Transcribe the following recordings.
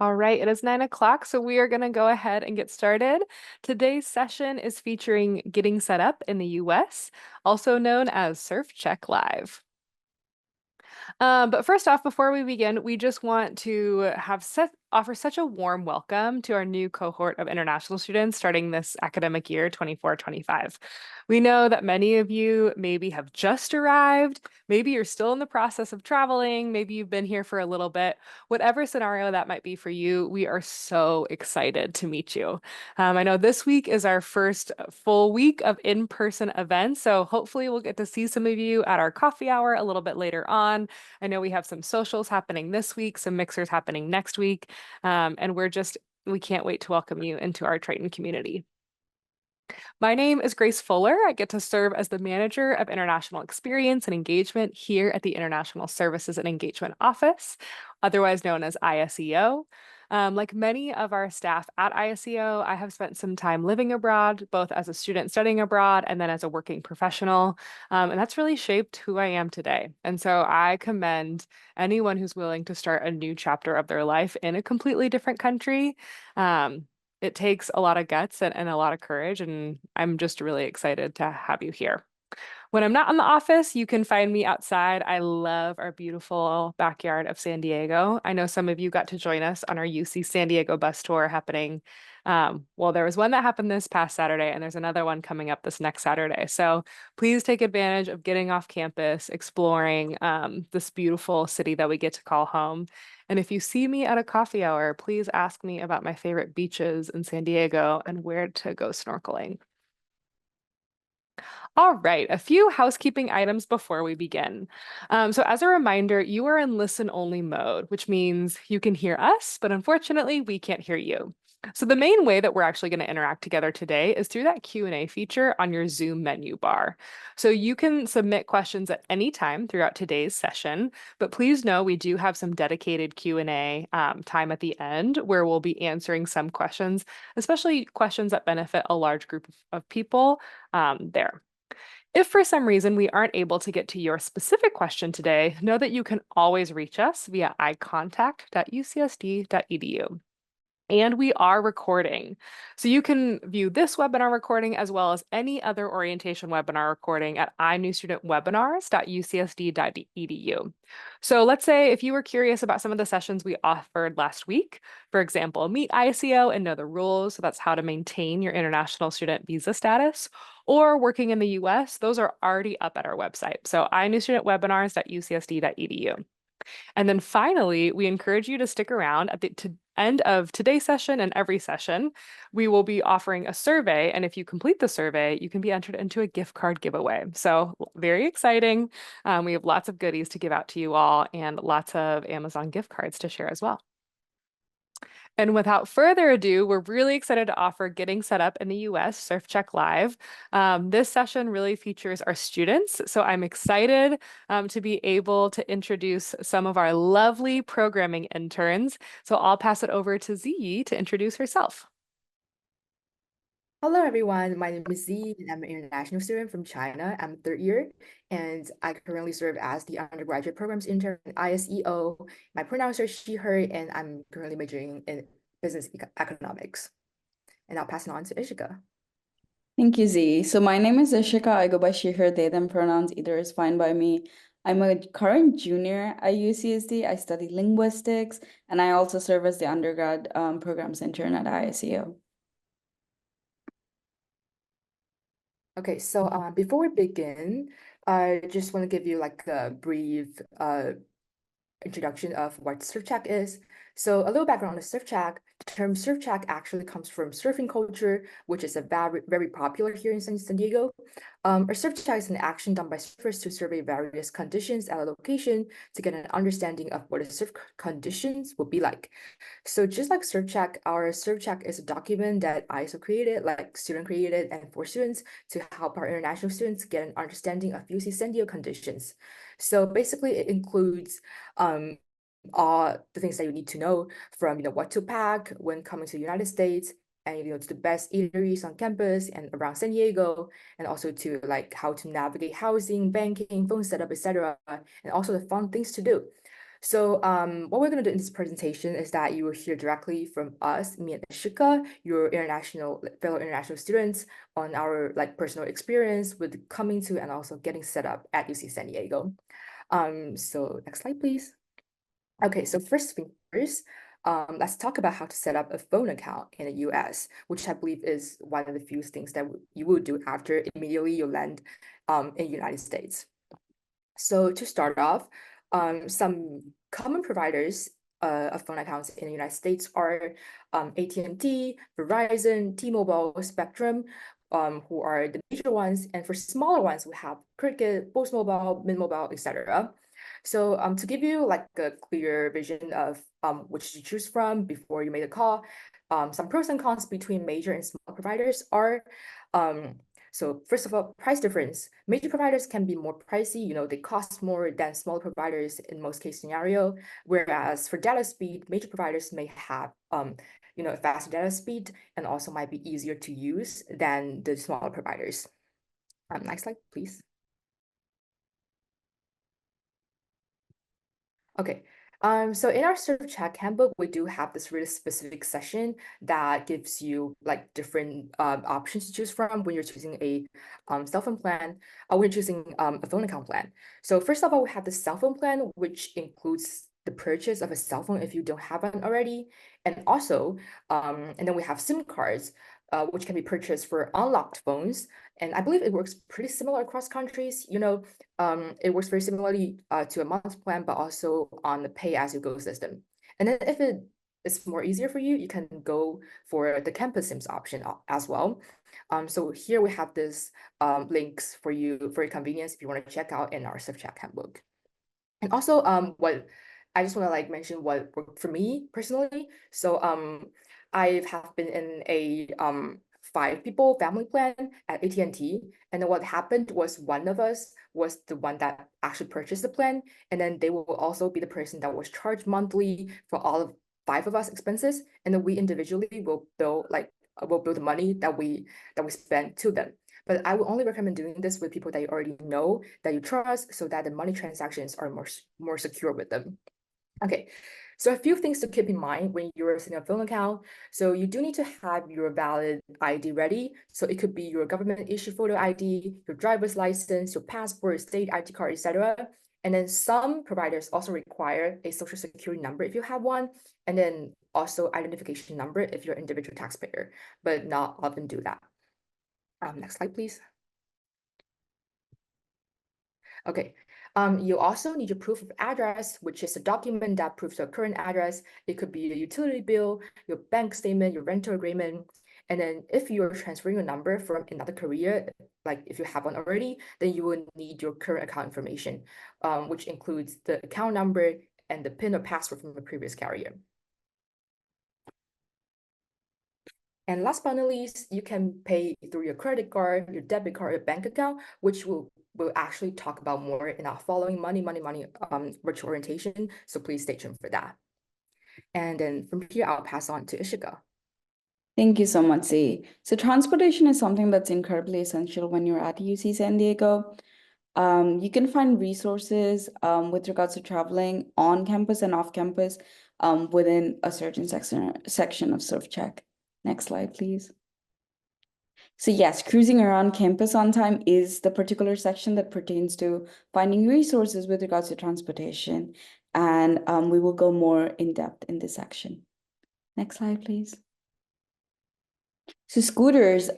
All right, it is 9 o'clock, so we are going to go ahead and get started. Today's session is featuring getting set up in the US, also known as Surf Check Live. But first off, before we begin, we just want to offer such a warm welcome to our new cohort of international students starting this academic year 24-25. We know that many of you maybe have just arrived, maybe you're still in the process of traveling, maybe you've been here for a little bit. Whatever scenario that might be for you, we are so excited to meet you. I know this week is our first full week of in-person events, so hopefully we'll get to see some of you at our coffee hour a little bit later on. I know we have some socials happening this week, some mixers happening next week, and we can't wait to welcome you into our Triton community. My name is Grace Fuller. I get to serve as the Manager of International Experience and Engagement here at the International Services and Engagement Office, otherwise known as ISEO. Like many of our staff at ISEO, I have spent some time living abroad, both as a student studying abroad and then as a working professional. And that's really shaped who I am today. And so I commend anyone who's willing to start a new chapter of their life in a completely different country. It takes a lot of guts and a lot of courage, and I'm just really excited to have you here. When I'm not in the office, you can find me outside. I love our beautiful backyard of San Diego. I know some of you got to join us on our UC San Diego bus tour happening. Well, there was one that happened this past Saturday, and there's another one coming up this next Saturday. So please take advantage of getting off campus, exploring this beautiful city that we get to call home. And if you see me at a coffee hour, please ask me about my favorite beaches in San Diego and where to go snorkeling. All right, a few housekeeping items before we begin. So as a reminder, you are in listen only mode, which means you can hear us, but unfortunately we can't hear you. So the main way that we're actually going to interact together today is through that Q&A feature on your Zoom menu bar. So you can submit questions at any time throughout today's session, but please know we do have some dedicated Q&A time at the end where we'll be answering some questions, especially questions that benefit a large group of people there. If for some reason we aren't able to get to your specific question today, know that you can always reach us via icontact@ucsd.edu. And we are recording. So you can view this webinar recording as well as any other orientation webinar recording at inewstudentwebinars.ucsd.edu. So let's say if you were curious about some of the sessions we offered last week, for example, meet ICO and know the rules. So that's how to maintain your international student visa status, or working in the US, those are already up at our website. So inewstudentwebinars.ucsd.edu. And then finally, we encourage you to stick around at the end of today's session and every session. We will be offering a survey, and if you complete the survey, you can be entered into a gift card giveaway. So very exciting. We have lots of goodies to give out to you all and lots of Amazon gift cards to share as well. And without further ado, we're really excited to offer Getting Set Up in the US Surf Check Live. This session really features our students, so I'm excited to be able to introduce some of our lovely programming interns. So I'll pass it over to Ziyi to introduce herself. Hello, everyone. My name is Z, and I'm an international student from China. I'm third year, and I currently serve as the undergraduate programs intern at ISEO. My pronouns are she, her, and I'm currently majoring in business economics. And I'll pass it on to Ishika. Thank you, Z. So my name is Ishika. I go by she, her, they, them pronouns. Either is fine by me. I'm a current junior at UCSD. I study linguistics, and I also serve as the undergrad programs intern at ISEO. Okay, so before we begin, I just want to give you like a brief introduction of what surf check is. So a little background on surf check. The term surf check actually comes from surfing culture, which is a very popular here in San Diego. A surf check is an action done by surfers to survey various conditions at a location to get an understanding of what the surf conditions would be like. So just like surf check, our surf check is a document that ISO created, like student created, and for students to help our international students get an understanding of UC San Diego conditions. So basically, it includes all the things that you need to know from what to pack when coming to the United States, and to the best eateries on campus and around San Diego, and also to like how to navigate housing, banking, phone setup, etc., and also the fun things to do. So what we're going to do in this presentation is that you will hear directly from us, me and Ishika, your fellow international students, on our personal experience with coming to and also getting set up at UC San Diego. So next slide, please. Okay, so first thing first, let's talk about how to set up a phone account in the US, which I believe is one of the few things that you will do after immediately you land in the United States. So to start off, some common providers of phone accounts in the United States are AT&T, Verizon, T-Mobile, Spectrum, who are the major ones. And for smaller ones, we have Cricket, Boost Mobile, Mint Mobile, etc. So to give you like a clear vision of which to choose from before you make a call, some pros and cons between major and small providers are so first of all, price difference. Major providers can be more pricey, they cost more than smaller providers in most case scenario. Whereas for data speed, major providers may have a faster data speed and also might be easier to use than the smaller providers. Next slide, please. Okay, so in our SurfChat handbook, we do have this really specific section that gives you like different options to choose from when you're choosing a cell phone plan or when you're choosing a phone account plan. So first of all, we have the cell phone plan, which includes the purchase of a cell phone if you don't have one already. And also, and then we have SIM cards, which can be purchased for unlocked phones. And I believe it works pretty similar across countries. It works very similarly to a month plan, but also on the pay-as-you-go system. And then if it is more easier for you, you can go for the campus SIMs option as well. So here we have this links for you for your convenience if you want to check out in our SurfChat handbook. And also, what I just want to like mention what worked for me personally. So, I have been in a 5 people family plan at AT&T, and then what happened was one of us was the one that actually purchased the plan, and then they will also be the person that was charged monthly for all of 5 of us expenses, and then we individually will bill the money that we spend to them. But I would only recommend doing this with people that you already know, that you trust, so that the money transactions are more secure with them. Okay, so a few things to keep in mind when you're setting a phone account. So you do need to have your valid ID ready. So it could be your government issued photo ID, your driver's license, your passport, state ID card, etc. And then some providers also require a social security number if you have one, and then also identification number if you're an individual taxpayer, but not all of them do that. Next slide, please. Okay, you also need your proof of address, which is a document that proves your current address. It could be your utility bill, your bank statement, your rental agreement. And then if you're transferring a number from another carrier, like if you have one already, then you will need your current account information, which includes the account number and the PIN or password from the previous carrier. And last but not least, you can pay through your credit card, your debit card, your bank account, which we'll actually talk about more in our following money virtual orientation. So please stay tuned for that. And then from here, I'll pass on to Ishika. Thank you so much, Z. So transportation is something that's incredibly essential when you're at UC San Diego. You can find resources with regards to traveling on campus and off campus within a certain section of SurfCheck. Next slide, please. So yes, cruising around campus on time is the particular section that pertains to finding resources with regards to transportation. And we will go more in depth in this section. Next slide, please. So scooters,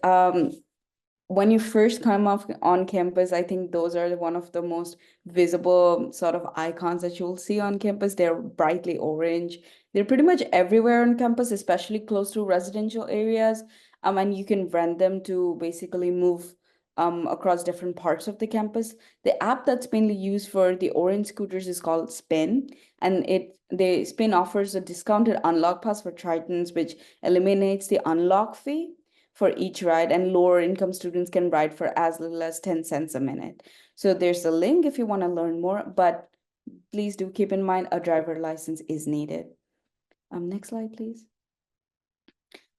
when you first come off on campus, I think those are one of the most visible sort of icons that you'll see on campus. They're brightly orange. They're pretty much everywhere on campus, especially close to residential areas. And you can rent them to basically move across different parts of the campus. The app that's mainly used for the orange scooters is called Spin, and the Spin offers a discounted unlock pass for Tritons, which eliminates the unlock fee for each ride, and lower income students can ride for as little as 10 cents a minute. So there's a link if you want to learn more, but please do keep in mind a driver license is needed. Next slide, please.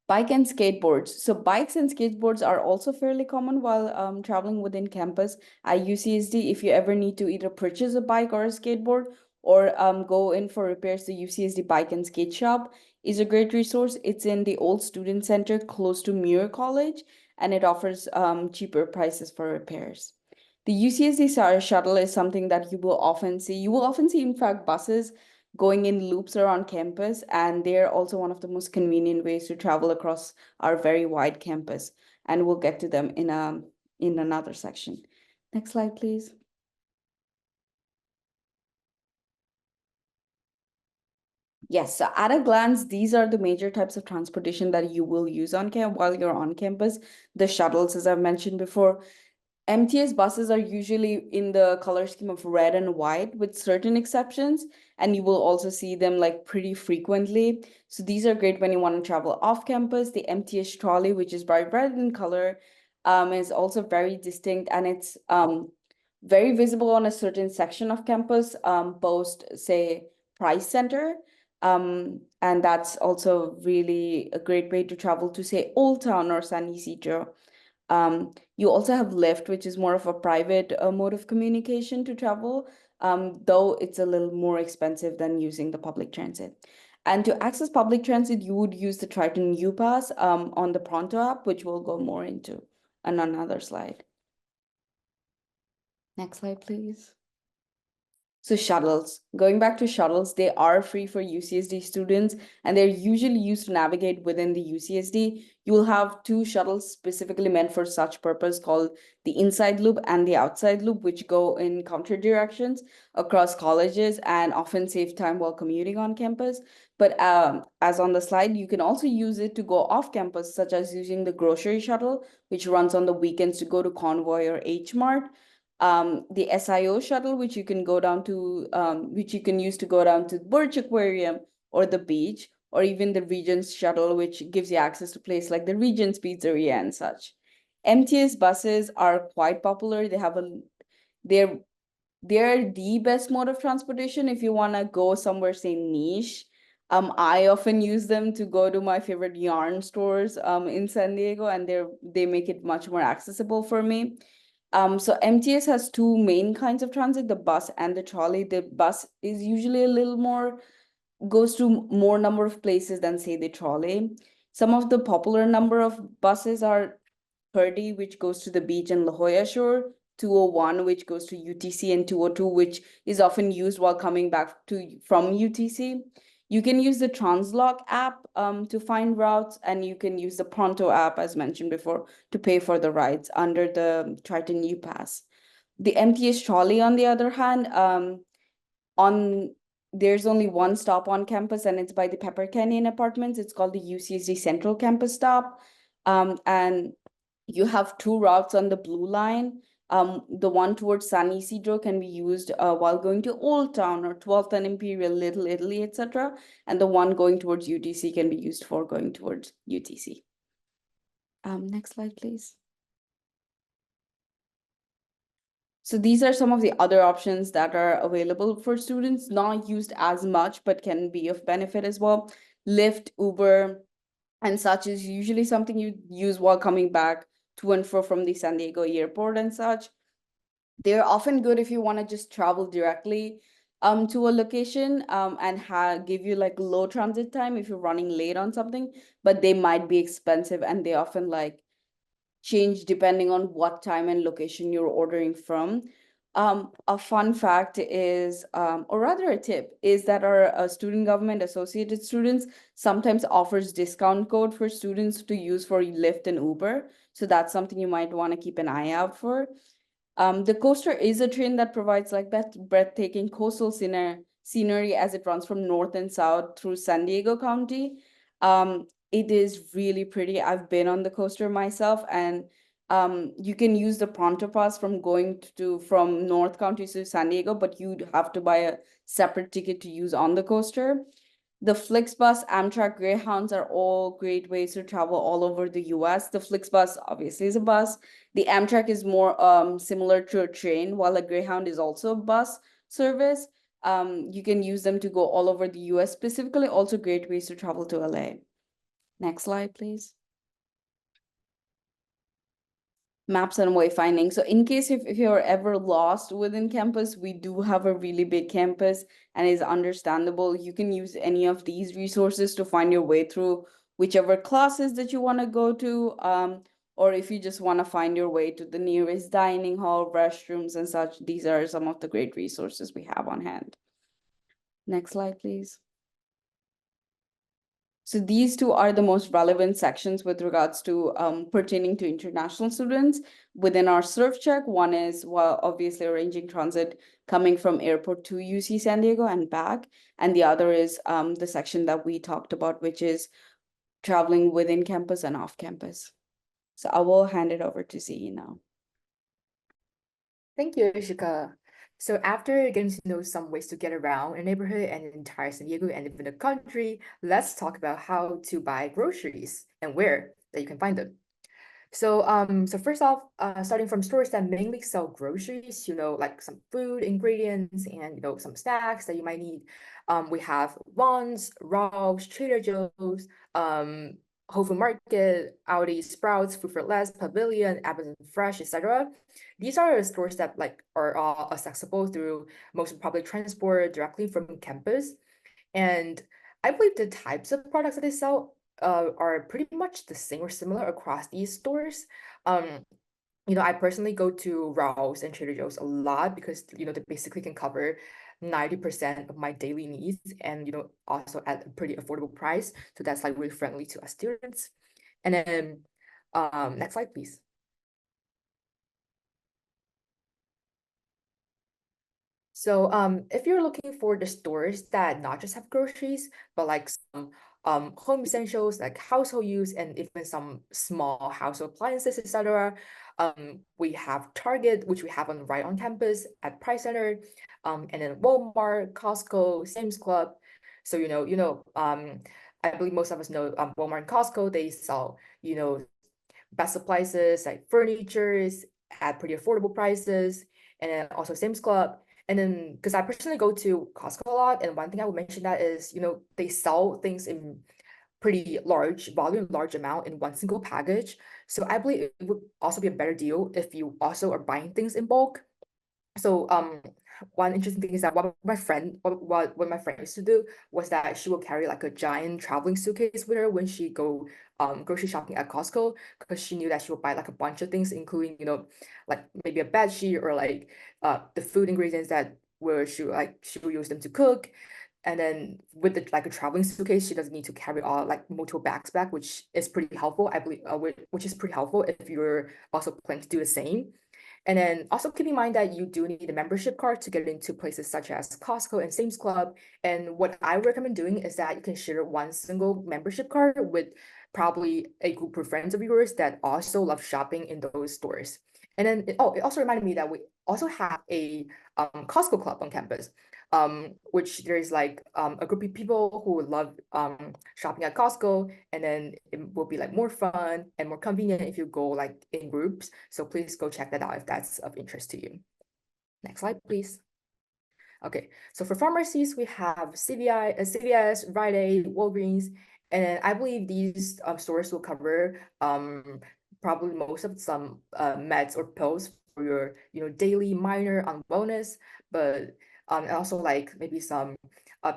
Bike and skateboards. So bikes and skateboards are also fairly common while traveling within campus. At UCSD, if you ever need to either purchase a bike or a skateboard, or go in for repairs, the UCSD Bike and Skate Shop is a great resource. It's in the old student center close to Muir College, and it offers cheaper prices for repairs. The UCSD shuttle is something that you will often see. You will often see, in fact, buses going in loops around campus, and they're also one of the most convenient ways to travel across our very wide campus. And we'll get to them in another section. Next slide, please. Yes, so at a glance, these are the major types of transportation that you will use on while you're on campus. The shuttles, as I've mentioned before. MTS buses are usually in the color scheme of red and white with certain exceptions, and you will also see them like pretty frequently. So these are great when you want to travel off campus. The MTS trolley, which is bright red in color, is also very distinct, and it's very visible on a certain section of campus, post, say, Price Center. And that's also really a great way to travel to, say, Old Town or San Isidro. You also have Lyft, which is more of a private mode of communication to travel, though it's a little more expensive than using the public transit. And to access public transit, you would use the Triton U Pass on the Pronto app, which we'll go more into on another slide. Next slide, please. So shuttles, going back to shuttles, they are free for UCSD students, and they're usually used to navigate within the UCSD. You will have two shuttles specifically meant for such purpose called the inside loop and the outside loop, which go in counter directions across colleges and often save time while commuting on campus. But as on the slide, you can also use it to go off campus, such as using the grocery shuttle, which runs on the weekends to go to Convoy or H Mart. The SIO shuttle, which you can go down to, which you can use to go down to Birch Aquarium or the beach, or even the Regents shuttle, which gives you access to places like the Regents Pizzeria and such. MTS buses are quite popular. They're they're the best mode of transportation if you want to go somewhere, say, niche. I often use them to go to my favorite yarn stores in San Diego, and they make it much more accessible for me. So MTS has two main kinds of transit, the bus and the trolley. The bus is usually a little more, goes to more number of places than, say, the trolley. Some of the popular number of buses are 30, which goes to the beach and La Jolla Shore, 201, which goes to UTC, and 202, which is often used while coming back from UTC. You can use the Translock app to find routes, and you can use the Pronto app, as mentioned before, to pay for the rides under the Triton U Pass. The MTS trolley, on the other hand, on there's only one stop on campus, and it's by the Pepper Canyon Apartments. It's called the UCSD Central Campus Stop. And you have two routes on the Blue Line. The one towards San Isidro can be used while going to Old Town or 12th and Imperial, Little Italy, etc. And the one going towards UTC can be used for going towards UTC. Next slide, please. So these are some of the other options that are available for students, not used as much, but can be of benefit as well. Lyft, Uber, and such is usually something you use while coming back to and fro from the San Diego airport and such. They're often good if you want to just travel directly to a location and give you like low transit time if you're running late on something, but they might be expensive, and they often like change depending on what time and location you're ordering from. A fun fact is, or rather a tip, is that our student government associated students sometimes offers discount code for students to use for Lyft and Uber. So that's something you might want to keep an eye out for. The coaster is a train that provides like breathtaking coastal scenery as it runs from north and south through San Diego County. It is really pretty. I've been on the coaster myself, and you can use the Pronto Pass from North County to San Diego, but you'd have to buy a separate ticket to use on the coaster. The Flixbus, Amtrak, Greyhounds are all great ways to travel all over the US. The Flixbus obviously is a bus. The Amtrak is more similar to a train, while a Greyhound is also a bus service. You can use them to go all over the US, specifically also great ways to travel to LA. Next slide, please. maps and wayfinding. So in case if you're ever lost within campus, we do have a really big campus and it's understandable. You can use any of these resources to find your way through whichever classes that you want to go to. Or if you just want to find your way to the nearest dining hall, restrooms and such, these are some of the great resources we have on hand. Next slide, please. So these two are the most relevant sections with regards to pertaining to international students. Within our surf check, one is, well, obviously arranging transit coming from airport to UC San Diego and back. And the other is the section that we talked about, which is traveling within campus and off campus. So I will hand it over to Z now. Thank you, Ishika. So after getting to know some ways to get around a neighborhood and entire San Diego and even the country, let's talk about how to buy groceries and where that you can find them. So first off, starting from stores that mainly sell groceries, like some food ingredients and some snacks that you might need. We have Vons, Ralph's, Trader Joe's, Whole Food Market, Audi, Sprouts, Food for Less, Pavilion, Amazon Fresh, etc. These are stores that are all accessible through most of public transport directly from campus. And I believe the types of products that they sell are pretty much the same or similar across these stores. I personally go to Ralph's and Trader Joe's a lot because they basically can cover 90% of my daily needs and also at a pretty affordable price. So that's like really friendly to us students. And then next slide, please. So if you're looking for the stores that not just have groceries, but like some home essentials like household use and even some small household appliances, etc. We have Target, which we have right on campus at Price Center, and then Walmart, Costco, Sam's Club. So I believe most of us know Walmart and Costco, they sell, best appliances like furnitures at pretty affordable prices, and then also Sam's Club. And then, because I personally go to Costco a lot, and one thing I would mention that is, they sell things in pretty large volume, large amount in one single package. So I believe it would also be a better deal if you also are buying things in bulk. So one interesting thing is that what my friend used to do was that she will carry like a giant traveling suitcase with her when she go grocery shopping at Costco, because she knew that she would buy like a bunch of things, including like maybe a bed sheet or like the food ingredients that where she will use them to cook. And then with like a traveling suitcase, she doesn't need to carry all like multiple bags back, which is pretty helpful, I believe, which is pretty helpful if you're also planning to do the same. And then also keep in mind that you do need a membership card to get into places such as Costco and Sam's Club. And what I recommend doing is that you can share one single membership card with probably a group of friends of yours that also love shopping in those stores. And then it also reminded me that we also have a Costco club on campus, which there's like a group of people who would love shopping at Costco, and then it will be like more fun and more convenient if you go like in groups. So please go check that out if that's of interest to you. Next slide, please. Okay, so for pharmacies, we have CVS, Rite Aid, Walgreens, and I believe these stores will cover probably most of some meds or pills for your daily minor on wellness, but and also like maybe some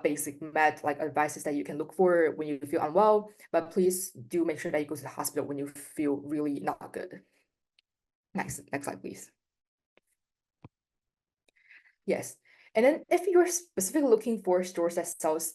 basic med like advices that you can look for when you feel unwell. But please do make sure that you go to the hospital when you feel really not good. Next slide, please. Yes. And then if you're specifically looking for stores that sells,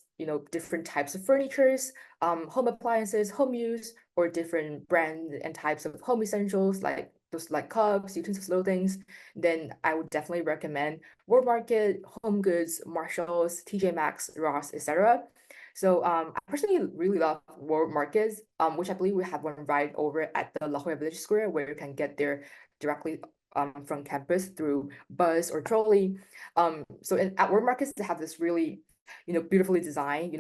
different types of furnitures, home appliances, home use, or different brands and types of home essentials like those like cups, utensils, little things, then I would definitely recommend World Market, Home Goods, Marshalls, TJ Maxx, Ross, etc. So I personally really love World Markets, which I believe we have one right over at the La Jolla Village Square where you can get there directly from campus through bus or trolley. So at World Markets, they have this really, beautifully designed,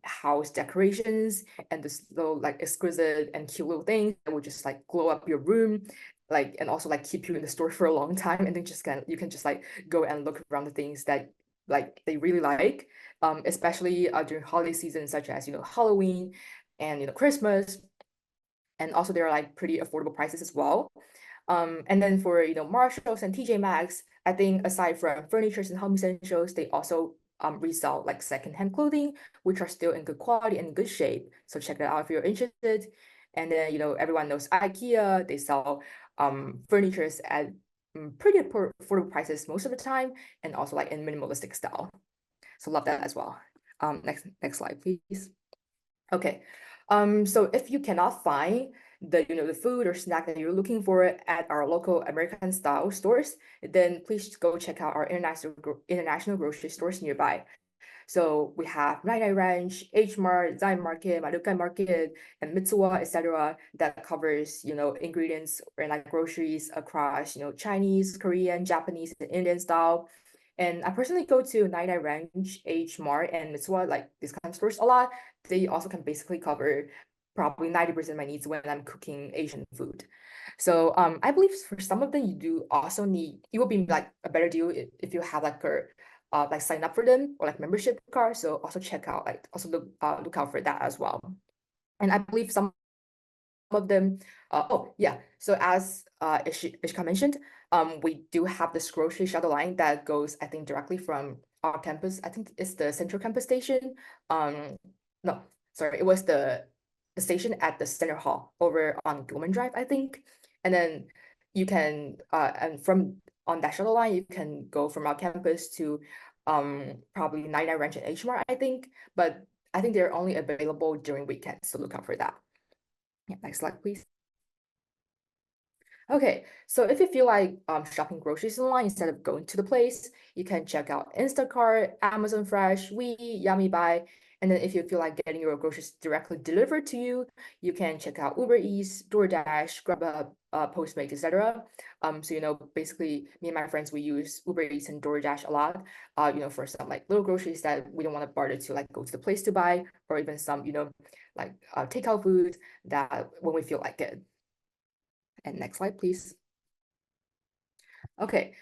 house decorations and this little like exquisite and cute little things that will just like glow up your room, like, and also like keep you in the store for a long time. And then you can just like go and look around the things that like they really like, especially during holiday season, such as, Halloween and, Christmas. And also they're like pretty affordable prices as well. And then for Marshalls and TJ Maxx, I think aside from furnitures and home essentials, they also resell like secondhand clothing, which are still in good quality and good shape. So check it out if you're interested. And then everyone knows IKEA. They sell furnitures at pretty affordable prices most of the time, and also like in minimalistic style. So love that as well. Next slide, please. Okay. So if you cannot find the food or snack that you're looking for at our local American style stores, then please go check out our international grocery stores nearby. So we have 99 Ranch, H Mart, Zion Market, Marukai Market, and Mitsuwa, etc. that covers, ingredients and like groceries across, Chinese, Korean, Japanese, and Indian style. And I personally go to 99 Ranch, H Mart, and Mitsuwa, like these kind of stores a lot. They also can basically cover probably 90% of my needs when I'm cooking Asian food. So I believe for some of them you do also need, it will be like a better deal if you have like a like sign up for them or like membership card. So also check out like also look out for that as well. And I believe some of them, oh yeah, so as Ishka mentioned, we do have this grocery shuttle line that goes, I think, directly from our campus. I think it's the central campus station. No, sorry, it was the station at the center hall over on Gilman Drive, I think. And then you can and from on that shuttle line you can go from our campus to probably 99 Ranch and H Mart, I think, but I think they're only available during weekends, so look out for that. Yeah, next slide, please. Okay, so if you feel like shopping groceries online instead of going to the place, you can check out Instacart, Amazon Fresh, Yummy Buy. And then if you feel like getting your groceries directly delivered to you, you can check out Uber Eats, DoorDash, Grubhub, Postmates, etc. So basically, me and my friends, we use Uber Eats and DoorDash a lot. For some like little groceries that we don't want to bother to like go to the place to buy, or even some like takeout food that when we feel like it. And next slide, please. Okay,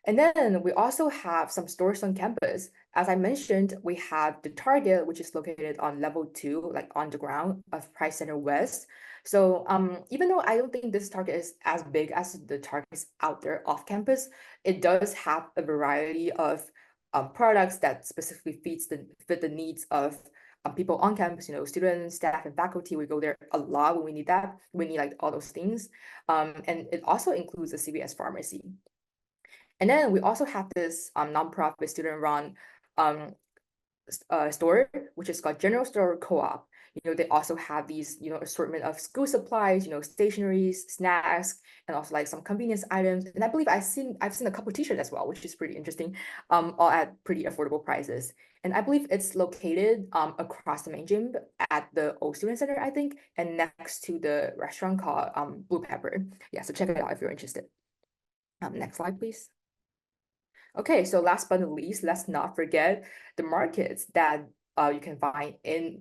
and then we also have some stores on campus. As I mentioned, we have the Target, which is located on level 2, like on the ground of Price Center West. So even though I don't think this Target is as big as the Targets out there off campus, it does have a variety of products that specifically fit the needs of people on campus, students, staff, and faculty. We go there a lot when we need that. We need like all those things. And it also includes a CVS pharmacy. And then we also have this nonprofit student-run store, which is called General Store Co-op. They also have these, assortment of school supplies, stationeries, snacks, and also like some convenience items. And I believe I've seen a couple t-shirts as well, which is pretty interesting, all at pretty affordable prices. And I believe it's located across the main gym at the old student center, I think, and next to the restaurant called Blue Pepper. Yeah, so check it out if you're interested. Next slide, please. Okay, so last but not least, let's not forget the markets that you can find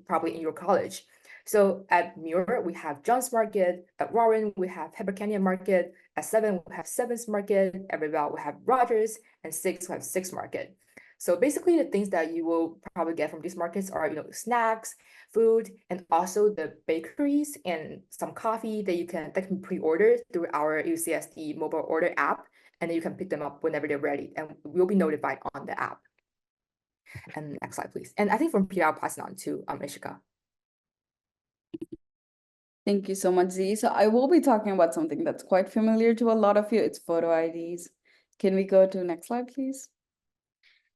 probably in your college. So at Muir, we have John's Market. At Warren, we have Heber Canyon Market. At 7, we have Seven's Market. At Rivell, we have Rogers. And 6, we have 6 Market. So basically, the things that you will probably get from these markets are, snacks, food, and also the bakeries and some coffee that can pre-order through our UCSD mobile order app, and then you can pick them up whenever they're ready, and we'll be notified on the app. And next slide, please. And I think from here, I'll pass it on to Ishika. Thank you so much, Z. So I will be talking about something that's quite familiar to a lot of you. It's photo IDs. Can we go to next slide, please?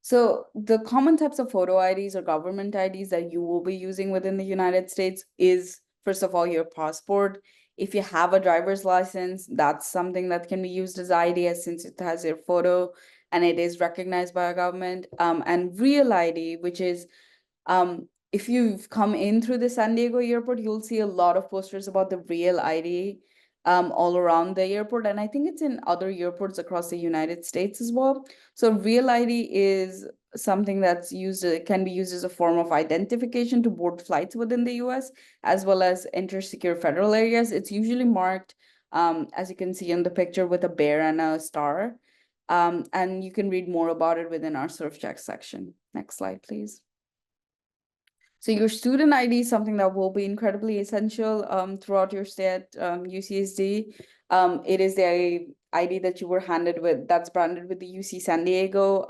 So the common types of photo IDs or government IDs that you will be using within the United States is, first of all, your passport. If you have a driver's license, that's something that can be used as ID since it has your photo and it is recognized by a government. And real ID, which is if you've come in through the San Diego airport, you'll see a lot of posters about the real ID all around the airport. And I think it's in other airports across the United States as well. So real ID is something that's used, can be used as a form of identification to board flights within the US, as well as enter secure federal areas. It's usually marked, as you can see in the picture, with a bear and a star. And you can read more about it within our surf check section. Next slide, please. So your student ID is something that will be incredibly essential throughout your stay at UCSD. It is the ID that you were handed with, that's branded with the UC San Diego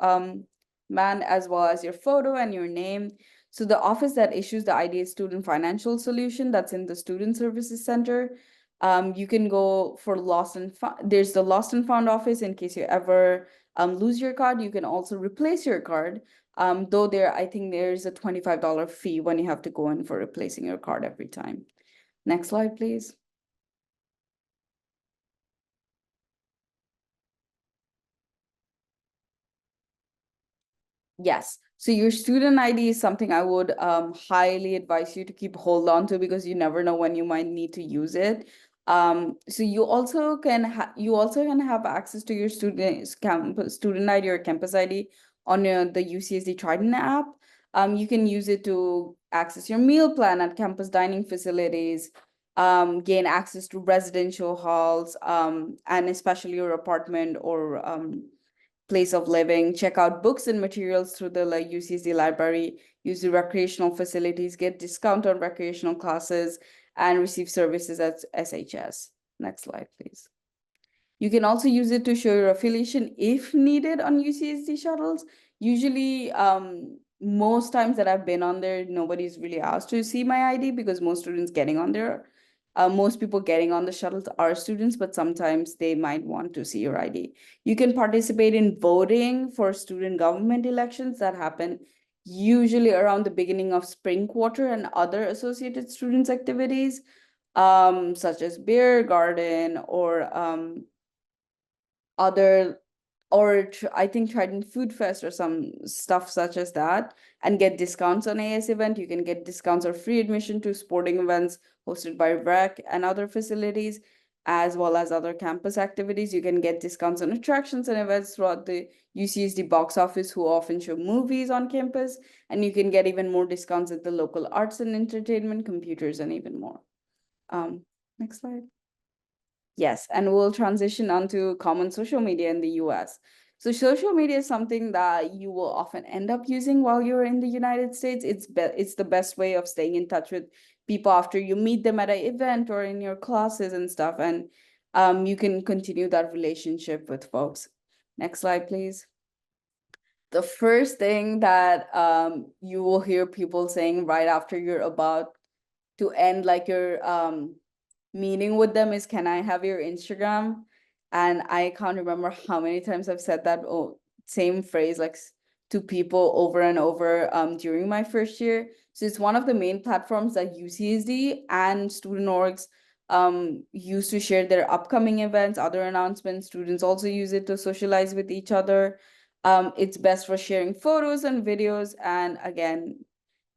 band, as well as your photo and your name. So the office that issues the ID is Student Financial Solution, that's in the Student Services Center. You can go for lost and found. There's the lost and found office in case you ever lose your card. You can also replace your card. Though I think there's a $25 fee when you have to go in for replacing your card every time. Next slide, please. Yes. So your student ID is something I would highly advise you to keep hold on to, because you never know when you might need to use it. So you also can have access to your student ID or campus ID on the UCSD Trident app. You can use it to access your meal plan at campus dining facilities, gain access to residential halls, and especially your apartment or place of living, check out books and materials through the UCSD library, use the recreational facilities, get discount on recreational classes, and receive services at SHS. Next slide, please. You can also use it to show your affiliation if needed on UCSD shuttles. Usually, most times that I've been on there, nobody's really asked to see my ID, because most people getting on the shuttles are students, but sometimes they might want to see your ID. You can participate in voting for student government elections that happen usually around the beginning of spring quarter, and other associated students activities, such as beer garden or other I think Trident Food Fest or some stuff such as that, and get discounts on AS event. You can get discounts or free admission to sporting events hosted by REC and other facilities, as well as other campus activities. You can get discounts on attractions and events throughout the UCSD box office, who often show movies on campus, and you can get even more discounts at the local arts and entertainment, computers, and even more. Next slide. Yes, and we'll transition onto common social media in the US. So social media is something that you will often end up using while you're in the United States. It's the best way of staying in touch with people after you meet them at an event or in your classes and stuff, and you can continue that relationship with folks. Next slide, please. The first thing that you will hear people saying right after you're about to end like your meeting with them is, can I have your Instagram? And I can't remember how many times I've said that same phrase like to people over and over during my first year. So it's one of the main platforms that UCSD and student orgs use to share their upcoming events, other announcements. Students also use it to socialize with each other. It's best for sharing photos and videos. And again,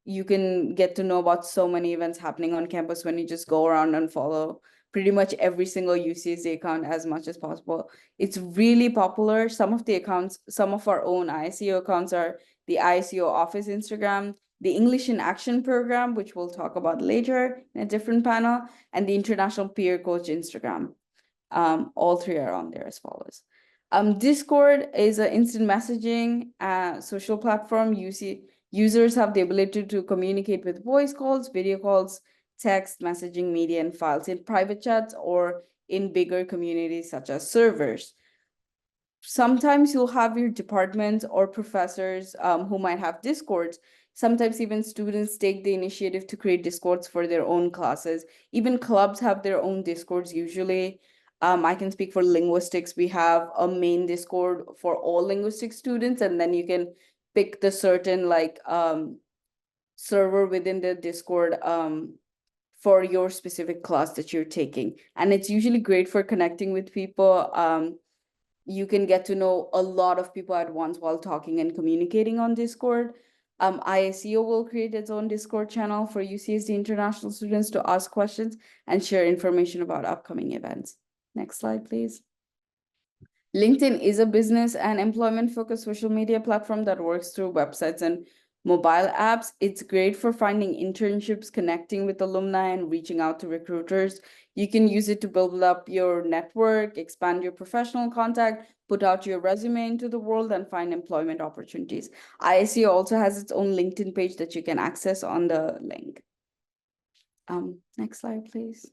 you can get to know about so many events happening on campus when you just go around and follow pretty much every single UCSD account as much as possible. It's really popular. Some of our own ISEO accounts are the ISEO Office Instagram, the English in Action program, which we'll talk about later in a different panel, and the International Peer Coach Instagram. All three are on there as follows. Discord is an instant messaging social platform. Users have the ability to communicate with voice calls, video calls, text, messaging, media, and files in private chats or in bigger communities such as servers. Sometimes you'll have your departments or professors who might have Discords. Sometimes even students take the initiative to create Discords for their own classes. Even clubs have their own Discords usually. I can speak for linguistics. We have a main Discord for all linguistics students, and then you can pick the certain server within the Discord for your specific class that you're taking. And it's usually great for connecting with people. You can get to know a lot of people at once while talking and communicating on Discord. ISEO will create its own Discord channel for UCSD international students to ask questions and share information about upcoming events. Next slide, please. LinkedIn is a business and employment-focused social media platform that works through websites and mobile apps. It's great for finding internships, connecting with alumni, and reaching out to recruiters. You can use it to build up your network, expand your professional contact, put out your resume into the world and find employment opportunities. ISU also has its own LinkedIn page that you can access on the link. Next slide, please.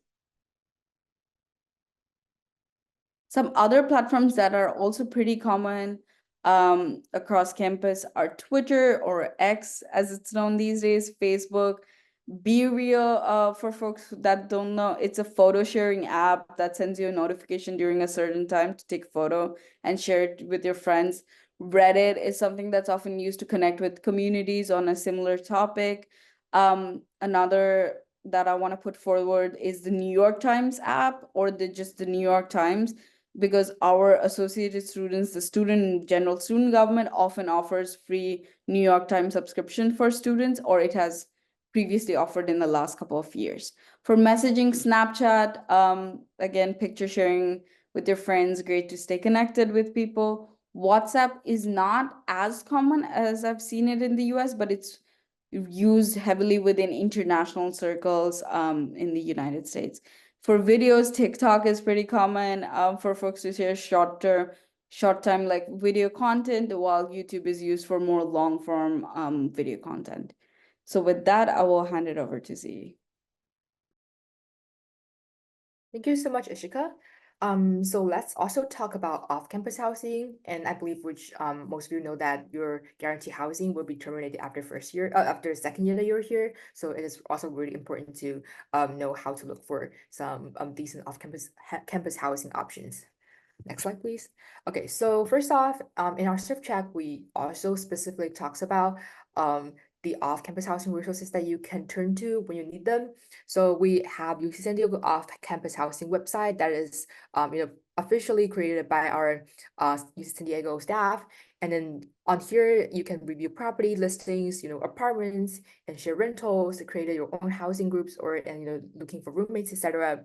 Some other platforms that are also pretty common across campus are Twitter, or X as it's known these days, Facebook. Be Real, for folks that don't know, it's a photo sharing app that sends you a notification during a certain time to take a photo and share it with your friends. Reddit is something that's often used to connect with communities on a similar topic. Another that I want to put forward is the New York Times app, or just the New York Times, because our associated students, the general student government, often offers free New York Times subscription for students, or it has previously offered in the last couple of years. For messaging, Snapchat, again, picture sharing with your friends, great to stay connected with people. WhatsApp is not as common as I've seen it in the US, but it's used heavily within international circles in the United States. For videos, TikTok is pretty common for folks to share short time like video content, while YouTube is used for more long form video content. So with that, I will hand it over to Z. Thank you so much, Ishika. So let's also talk about off-campus housing, and I believe which most of you know that your guarantee housing will be terminated after after second year that you're here. So it is also really important to know how to look for some decent campus housing options. Next slide, please. Okay, so first off, in our surf check, we also specifically talks about the off-campus housing resources that you can turn to when you need them. So we have UC San Diego off-campus housing website that is officially created by our UC San Diego staff. And then on here, you can review property listings, apartments and share rentals, create your own housing groups, and looking for roommates, etc.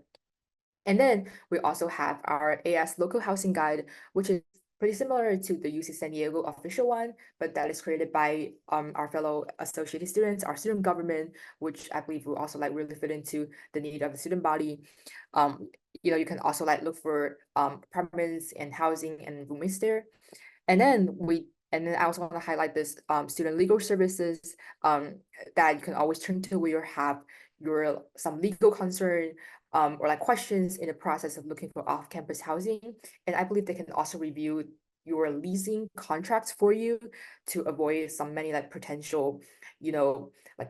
And then we also have our AS local housing guide, which is pretty similar to the UC San Diego official one, but that is created by our fellow associated students, our student government, which I believe will also really fit into the need of the student body. You can also look for apartments and housing and roommates there. And then I also want to highlight this student legal services that you can always turn to when you have some legal concern or questions in the process of looking for off-campus housing. And I believe they can also review your leasing contracts for you to avoid many potential,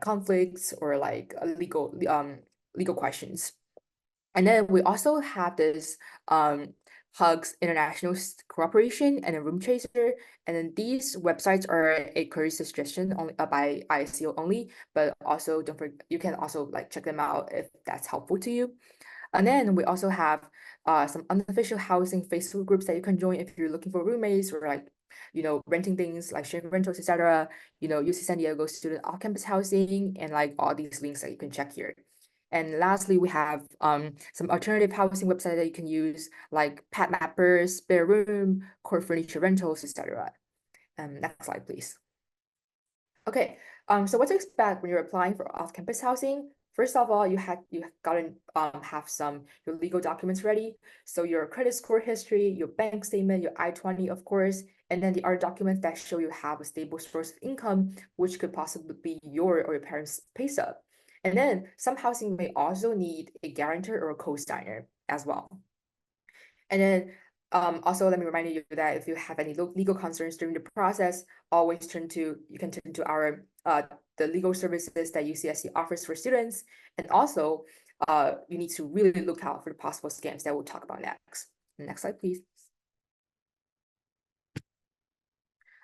conflicts or legal questions. And then we also have this Hugs International Cooperation and a Room Chaser. And then these websites are a courtesy suggestion only by ISCO only, but also don't forget, you can also check them out if that's helpful to you. And then we also have some unofficial housing Facebook groups that you can join if you're looking for roommates or renting things like sharing rentals, etc. UC San Diego student off-campus housing and all these links that you can check here. And lastly, we have some alternative housing websites that you can use, like Pet Mappers, Spare Room, Core Furniture Rentals, etc. Next slide, please. Okay, so what to expect when you're applying for off-campus housing? First of all, you gotta have your legal documents ready. So your credit score history, your bank statement, your I-20, of course, and then the other documents that show you have a stable source of income, which could possibly be your or your parents' pay stub. And then some housing may also need a guarantor or a co-signer as well. And then also let me remind you that if you have any legal concerns during the process, you can turn to our the legal services that UCSC offers for students. And also you need to really look out for the possible scams that we'll talk about next. Next slide, please.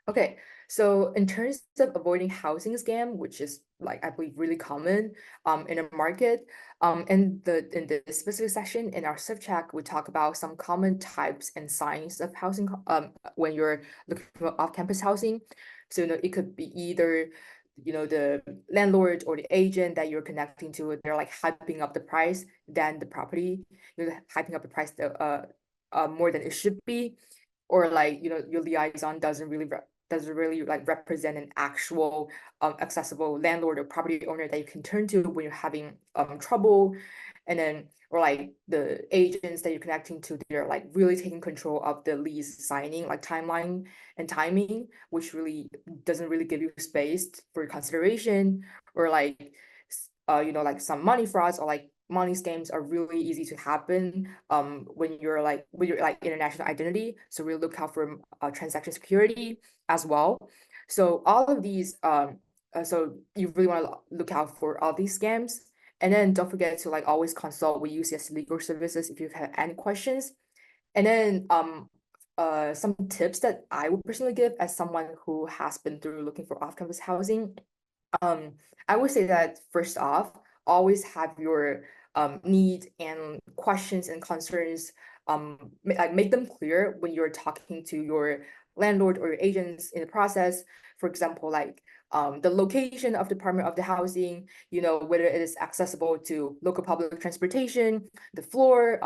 Okay, so in terms of avoiding housing scam, which is I believe really common in the market, in the specific session in our subcheck, we talk about some common types and signs of housing when you're looking for off-campus housing. So it could be either the landlord or the agent that you're connecting to, they're hyping up the price than the property, hyping up the price more than it should be, or your liaison doesn't really like represent an actual accessible landlord or property owner that you can turn to when you're having trouble. And then, or like the agents that you're connecting to, they're like really taking control of the lease signing, like timeline and timing, which really doesn't really give you space for consideration. Or like like some money frauds or like money scams are really easy to happen when you're like with your like international identity. So we look out for transaction security as well. So all of these so you really want to look out for all these scams. And then don't forget to like always consult with UCS legal services if you have any questions. And then some tips that I would personally give as someone who has been through looking for off-campus housing. I would say that first off, always have your needs and questions and concerns make them clear when you're talking to your landlord or your agents in the process. For example, like the location of the department of the housing, whether it is accessible to local public transportation, the floor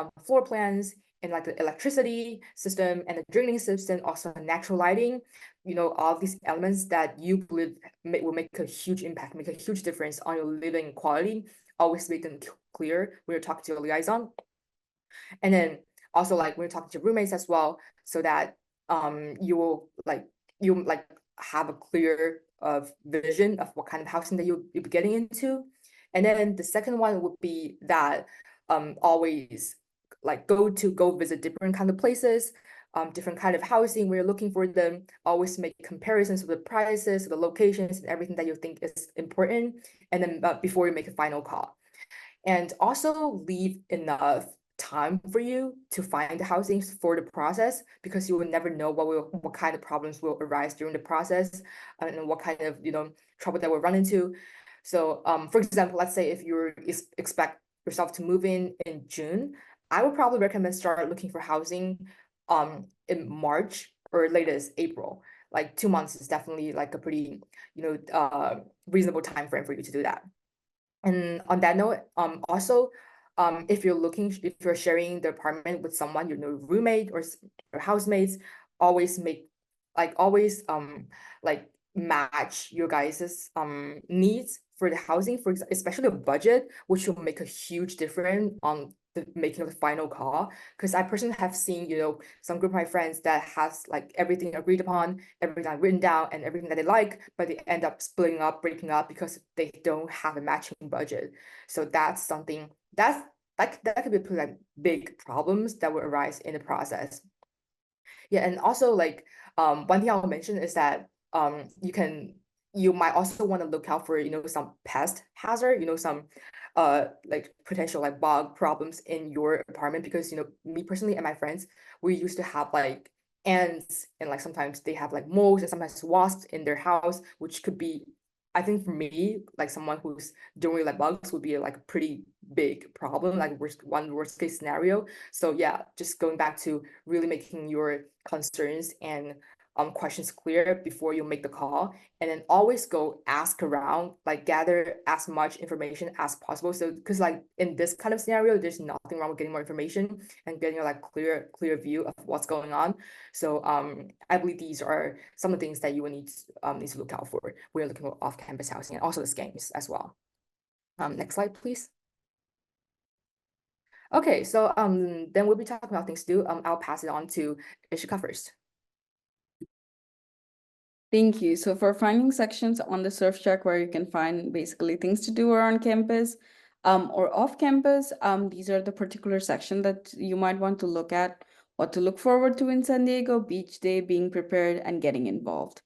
plans, and like the electricity system and the drinking system, also natural lighting, all these elements that you believe will make a huge impact, make a huge difference on your living quality. Always make them clear when you're talking to your liaison. And then also like when you're talking to roommates as well, so that you have a clear vision of what kind of housing that you'll be getting into. And then the second one would be that always like go visit different kind of places, different kind of housing where you're looking for them. Always make comparisons of the prices, the locations, and everything that you think is important, and then before you make a final call. And also leave enough time for you to find the housings for the process, because you will never know what kind of problems will arise during the process, and what kind of trouble that we'll run into. So for example, let's say if you expect yourself to move in June, I would probably recommend start looking for housing in March or latest April. Like 2 months is definitely like a pretty reasonable time frame for you to do that. And on that note, also, if you're sharing the apartment with someone, roommate or housemates, always like match your guys's needs for the housing, especially a budget, which will make a huge difference on the making of the final call. Because I personally have seen, some group of my friends that has like everything agreed upon, everything written down, and everything that they like, but they end up splitting up, breaking up because they don't have a matching budget. So that's something that could be pretty like big problems that will arise in the process. Yeah, and also like one thing I'll mention is that you might also want to look out for some pest hazard, some like potential like bug problems in your apartment, because me personally and my friends, we used to have like ants, and like sometimes they have like moles and sometimes wasps in their house, which could be, I think for me, like someone who's doing like bugs would be like a pretty big problem, like worst case scenario. So yeah, just going back to really making your concerns and questions clear before you make the call, and then always go ask around, like gather as much information as possible. So because like in this kind of scenario, there's nothing wrong with getting more information and getting a like clear view of what's going on. So I believe these are some of the things that you will need to look out for when you're looking for off-campus housing, and also the scams as well. Next slide, please. Okay, so then we'll be talking about things to do. I'll pass it on to Ishika first. Thank you. So for finding sections on the surf check where you can find basically things to do around campus or off campus, these are the particular section that you might want to look at, what to look forward to in San Diego, beach day, being prepared, and getting involved.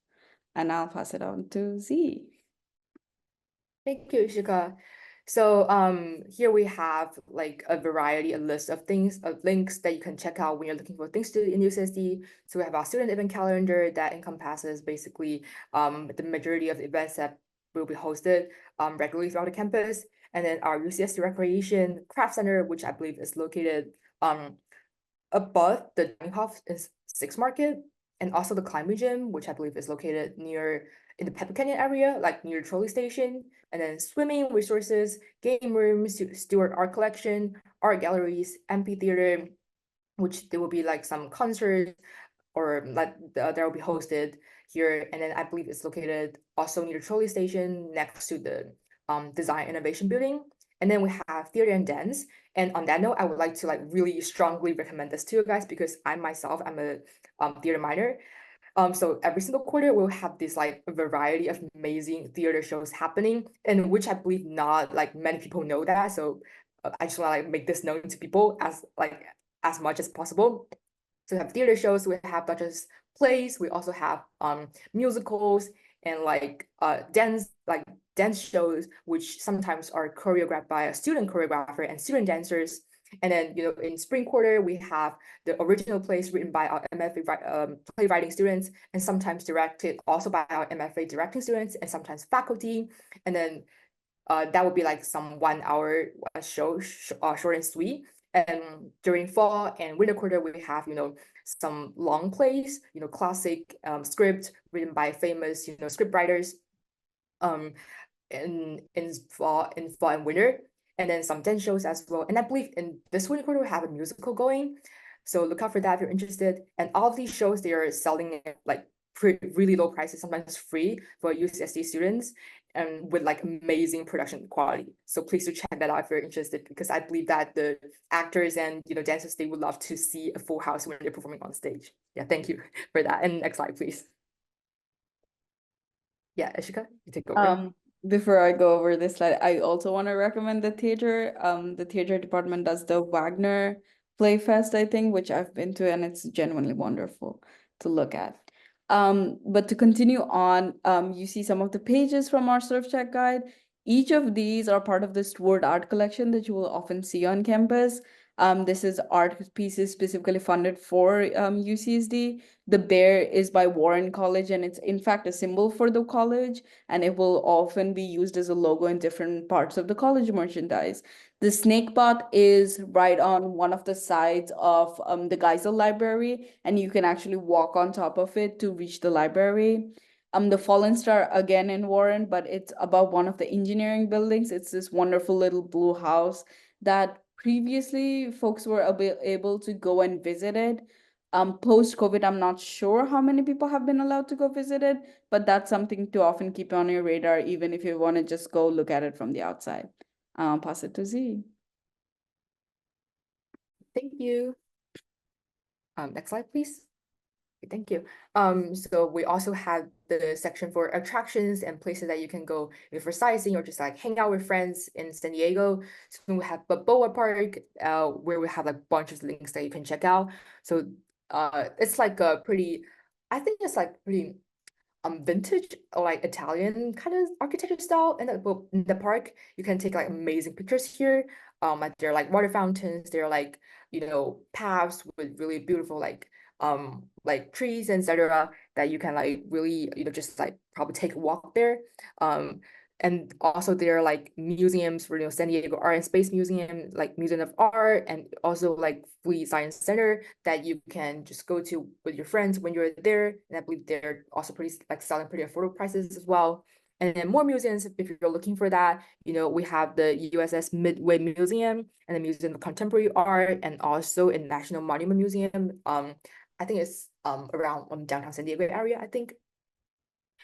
And I'll pass it on to Z. Thank you, Ishika. So here we have like a list of things, of links that you can check out when you're looking for things to do in UCSD. So we have our student event calendar that encompasses basically the majority of the events that will be hosted regularly throughout the campus. And then our UCSD Recreation Craft Center, which I believe is located above the dining hall in Sixth Market, and also the climbing gym, which I believe is located in the Pepper Canyon area, like near trolley station. And then swimming resources, game rooms, Stewart Art Collection, art galleries, amphitheater, which there will be like some concerts, or like that will be hosted here. And then I believe it's located also near the trolley station next to the design innovation building. And then we have theater and dance. And on that note, I would like to like really strongly recommend this to you guys because I'm a theater minor. So every single quarter we'll have this like a variety of amazing theater shows happening, and which I believe not like many people know that. So I just want to like make this known to people as much as possible. So we have theater shows, we have not just plays, we also have musicals and dance shows, which sometimes are choreographed by a student choreographer and student dancers. And then, you know, in spring quarter, we have the original plays written by our MFA playwriting students, and sometimes directed also by our MFA directing students, and sometimes faculty. And then that would be like some 1 hour show, short and sweet. And during fall and winter quarter, we have, you know, some long plays, you know, classic script written by famous, you know, script writers um, in fall and winter, and then some dance shows as well. And I believe in this winter quarter, we have a musical going. So look out for that if you're interested. And all of these shows, they are selling at like really low prices, sometimes free for UCSD students, and with like amazing production quality. So please do check that out if you're interested, because I believe that the actors and, you know, dancers, they would love to see a full house when they're performing on stage. Yeah, thank you for that. And next slide, please. Yeah, Ashika, you take over. Before I go over this slide, I also want to recommend the theater. The theater department does the Wagner Play Fest, I think, which I've been to, and it's genuinely wonderful to look at. But to continue on, you see some of the pages from our Surf Check guide. Each of these are part of the Steward art collection that you will often see on campus. This is art pieces specifically funded for UCSD. The bear is by Warren College, and it's in fact a symbol for the college, and it will often be used as a logo in different parts of the college merchandise. The snake bot is right on one of the sides of the Geisel Library, and you can actually walk on top of it to reach the library. The Fallen Star again in Warren, but it's above one of the engineering buildings. It's this wonderful little blue house that previously folks were able to go and visit it. Post-COVID, I'm not sure how many people have been allowed to go visit it, but that's something to often keep on your radar, even if you want to just go look at it from the outside. Pass it to Z. Thank you. Next slide, please. Thank you. So we also have the section for attractions and places that you can go for sightseeing or just like hang out with friends in San Diego. So we have Balboa Park, where we have like a bunch of links that you can check out. So it's like a pretty, I think it's like pretty vintage like Italian kind of architecture style. And in the park, you can take like amazing pictures here. Like there are like water fountains, there are like, you know, paths with really beautiful like trees and etc. that you can like really, you know, just like probably take a walk there. And also there are like museums for, you know, San Diego Art and Space Museum, like Museum of Art, and also like Fleet Science Center that you can just go to with your friends when you're there. And I believe they're also pretty like selling pretty affordable prices as well. And then more museums, if you're looking for that, you know, we have the USS Midway Museum and the Museum of Contemporary Art, and also a National Monument Museum. I think it's around downtown San Diego area, I think.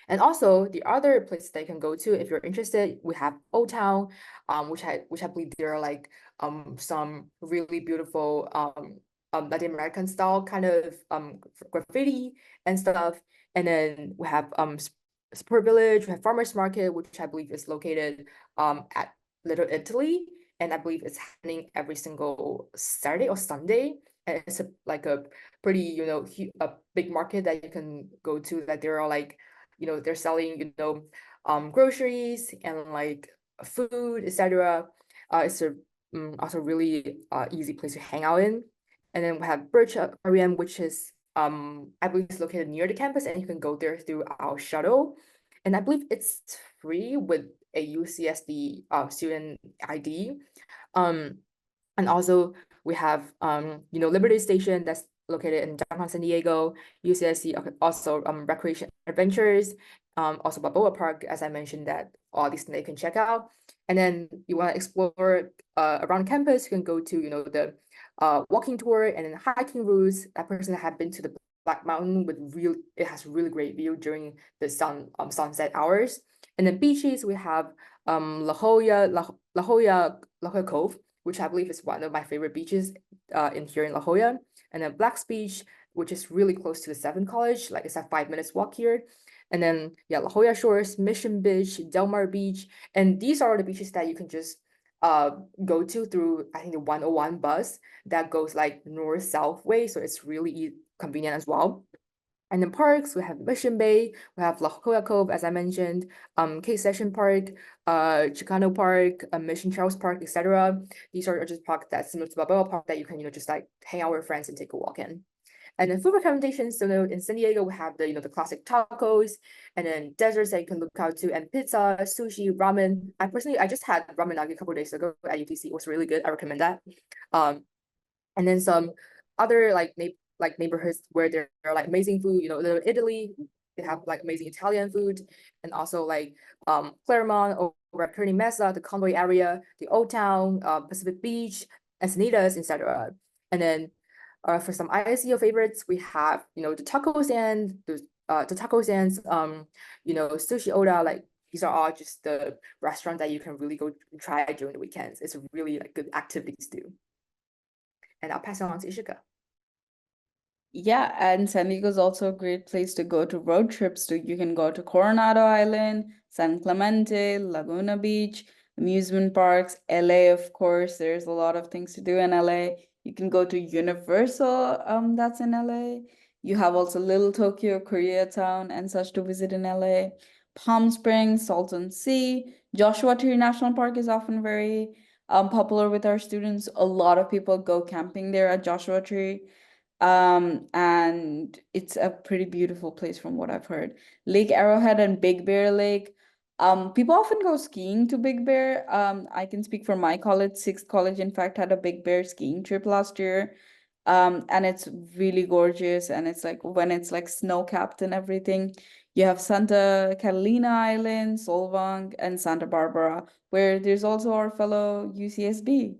And also the other places that you can go to if you're interested, we have Old Town, which I believe there are like some really beautiful Latin American style kind of graffiti and stuff. And then we have Sport Village, we have Farmers Market, which I believe is located at Little Italy, and I believe it's happening every single Saturday or Sunday. And it's like a pretty, you know, a big market that you can go to, that there are like, you know, they're selling, you know, groceries and like food, etc. It's a also really easy place to hang out in. And then we have Birch Aquarium, which is I believe it's located near the campus, and you can go there through our shuttle. And I believe it's free with a UCSD student ID. And also we have you know, Liberty Station that's located in downtown San Diego, UCSC, also Recreation Adventures, also Balboa Park, as I mentioned, that all these things you can check out. And then you want to explore around campus, you can go to, you know, the walking tour and then hiking routes. That person have been to the Black Mountain it has really great view during the sunset hours. And then beaches, we have La Jolla Cove, which I believe is one of my favorite beaches in here in La Jolla. And then Black's Beach, which is really close to the Seven College, like it's a 5 minutes walk here. And then yeah, La Jolla Shores, Mission Beach, Del Mar Beach, and these are the beaches that you can just go to through I think the 101 bus that goes like north-south way, so it's really convenient as well. And then parks, we have Mission Bay, we have La Jolla Cove, as I mentioned, Case Session Park, Chicano Park, Mission Charles Park, etc. These are just parks that's similar to Balboa Park that you can, just like hang out with friends and take a walk in. And then food recommendations, so in San Diego, we have the classic tacos, and then desserts that you can look out to, and pizza, sushi, ramen. I just had ramen nagi a couple days ago at UTC. It was really good. I recommend that. And then some other like neighborhoods where there are like amazing food, Little Italy, they have like amazing Italian food, and also like Claremont over at Kearny Mesa, the Conway area, the Old Town, Pacific Beach, Encinitas, etc. And then for some ISEO favorites, we have the taco stand, the taco stands, Sushi Oda, like these are all just the restaurants that you can really go try during the weekends. It's really like good activities to do. And I'll pass it on to Ishika. Yeah, and San Diego is also a great place to go to road trips to. You can go to Coronado Island, San Clemente, Laguna Beach, amusement parks, LA, of course. There's a lot of things to do in LA. You can go to Universal, that's in LA. You have also Little Tokyo, Koreatown, and such to visit in LA. Palm Springs, Salton Sea, Joshua Tree National Park is often very popular with our students. A lot of people go camping there at Joshua Tree. And it's a pretty beautiful place from what I've heard. Lake Arrowhead and Big Bear Lake. People often go skiing to Big Bear. I can speak for my college. Sixth College, in fact, had a Big Bear skiing trip last year. And it's really gorgeous. And it's like when it's like snow-capped and everything. You have Santa Catalina Island, Solvang, and Santa Barbara, where there's also our fellow UCSB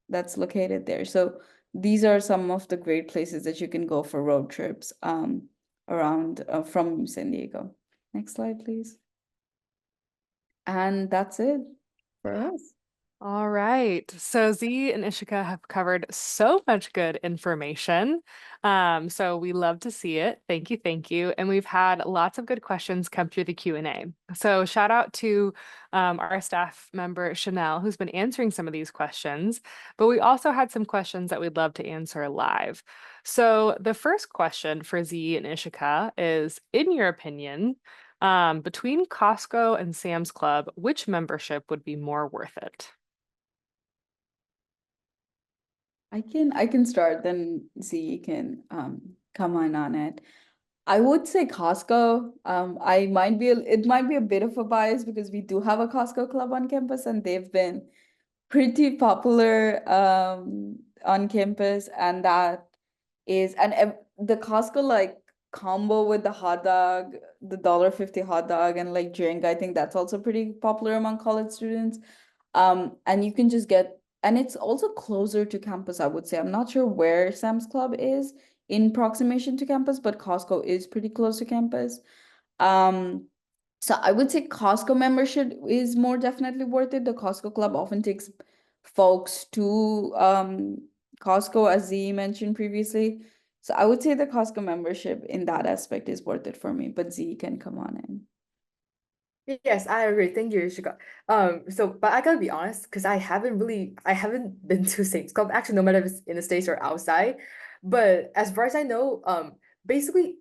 that's located there. So these are some of the great places that you can go for road trips around from San Diego. Next slide, please. And that's it for us. All right. So Z and Ishika have covered so much good information. So we love to see it. Thank you, thank you. And we've had lots of good questions come through the Q&A. So shout out to our staff member, Chanel, who's been answering some of these questions. But we also had some questions that we'd love to answer live. So the first question for Z and Ishika is, in your opinion, between Costco and Sam's Club, which membership would be more worth it? I can start, then Z can come on it. I would say Costco. It might be a bit of a bias because we do have a Costco club on campus and they've been pretty popular on campus, and that is the Costco like combo with the hot dog, the $1.50 hot dog and like drink. I think that's also pretty popular among college students. And you can just get, and it's also closer to campus, I would say. I'm not sure where Sam's Club is in proximation to campus, but Costco is pretty close to campus. So I would say Costco membership is more definitely worth it. The Costco Club often takes folks to Costco, as Z mentioned previously. So I would say the Costco membership in that aspect is worth it for me, but Z can come on in. Yes, I agree. Thank you, Ishika. But I gotta be honest, because I haven't been to Sam's Club, actually, no matter if it's in the States or outside. But as far as I know, basically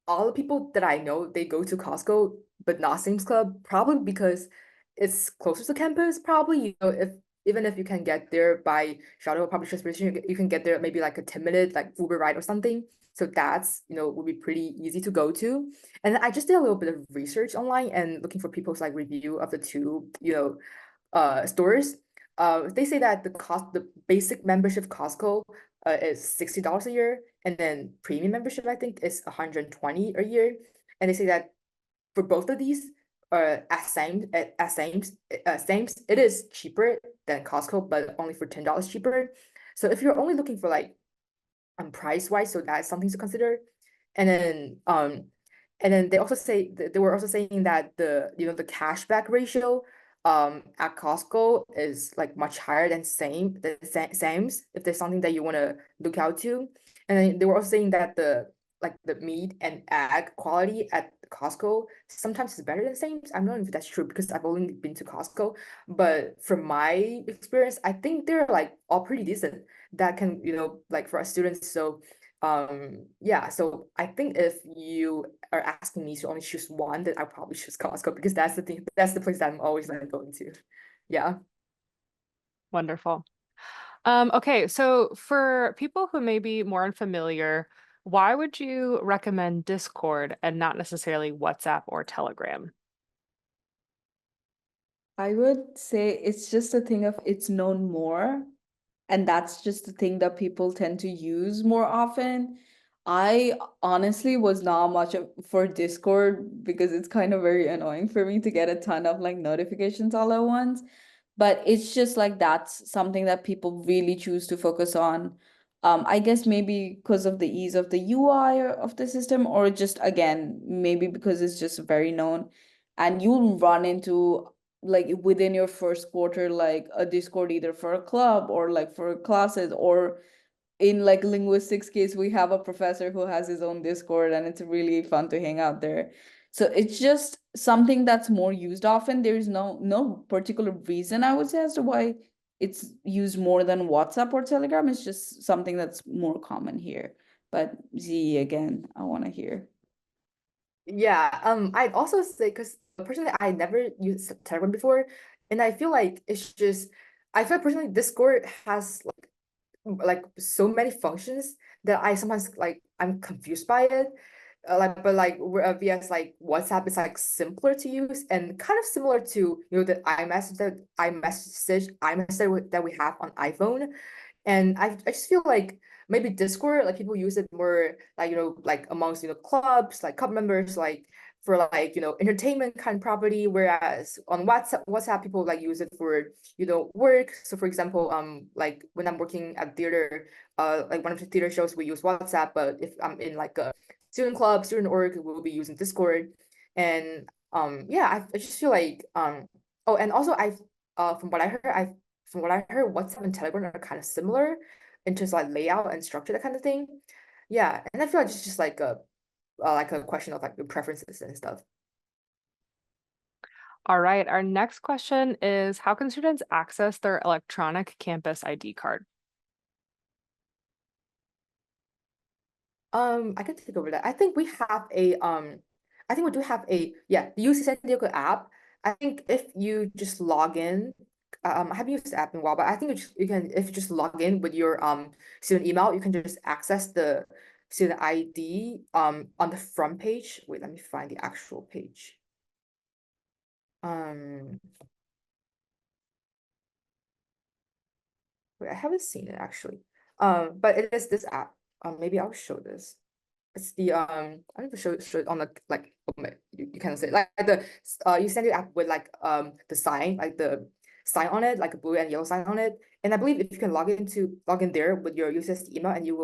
all the people that I know, they go to Costco, but not Sam's Club, probably because it's closer to campus, probably, if even if you can get there by shuttle or public transportation, you can get there maybe like a 10-minute like Uber ride or something. So that's, would be pretty easy to go to. And I just did a little bit of research online and looking for people's like review of the two, stores. They say that the basic membership Costco is $60 a year, and then premium membership I think is 120 a year. And they say that for both of these, same, it is cheaper than Costco, but only for $10 cheaper. So if you're only looking for like price wise, so that's something to consider. And then they also say they were also saying that the cashback ratio at Costco is like much higher than Sam's, if there's something that you want to look out to. And then they were also saying that the meat and egg quality at Costco sometimes is better than Sam's. I don't know if that's true because I've only been to Costco, but from my experience, I think they're like all pretty decent. That can, like for our students. So yeah, so I think if you are asking me to only choose one, then I'll probably choose Costco because that's the place that I'm always like going to. Yeah. Wonderful. Okay, so for people who may be more unfamiliar, why would you recommend Discord and not necessarily WhatsApp or Telegram? I would say it's just a thing of it's known more, and that's just the thing that people tend to use more often. I honestly was not much for Discord because it's kind of very annoying for me to get a ton of like notifications all at once. But it's just like that's something that people really choose to focus on. I guess maybe because of the ease of the UI of the system, or just again, maybe because it's just very known. And you'll run into like within your first quarter, like a Discord either for a club or like for classes, or in like linguistics case, we have a professor who has his own Discord and it's really fun to hang out there. So it's just something that's more used often. There's no particular reason I would say as to why it's used more than WhatsApp or Telegram. It's just something that's more common here. But Z again, I want to hear. Yeah, I'd also say because personally I never used Telegram before, and I feel like I feel personally Discord has like so many functions that I sometimes like I'm confused by it. But like VS like WhatsApp is like simpler to use and kind of similar to the iMessage that we have on iPhone. And I just feel like maybe Discord, like people use it more like, like amongst, clubs, like club members, like for like, entertainment kind of property, whereas on WhatsApp people like use it for, work. So for example, like when I'm working at theater, like one of the theater shows, we use WhatsApp, but if I'm in like a student club, student org, we'll be using Discord. And yeah, I just feel like oh, and also from what I heard, WhatsApp and Telegram are kind of similar in terms of like layout and structure, that kind of thing. Yeah, and I feel like it's just like a question of like your preferences and stuff. All right, our next question is how can students access their electronic campus ID card? I can take over that. I think we do have the UC San Diego app. I think if you just log in, I haven't used the app in a while, but I think you can if you just log in with your student email, you can just access the student ID on the front page. Wait, let me find the actual page. Um, Wait, I haven't seen it actually. But it is this app. Maybe I'll show this. It's the I need to show it on the like you can say like the you send it app with like the sign like the sign on it like a blue and yellow sign on it, and I believe if you can log in there with your user's email, and you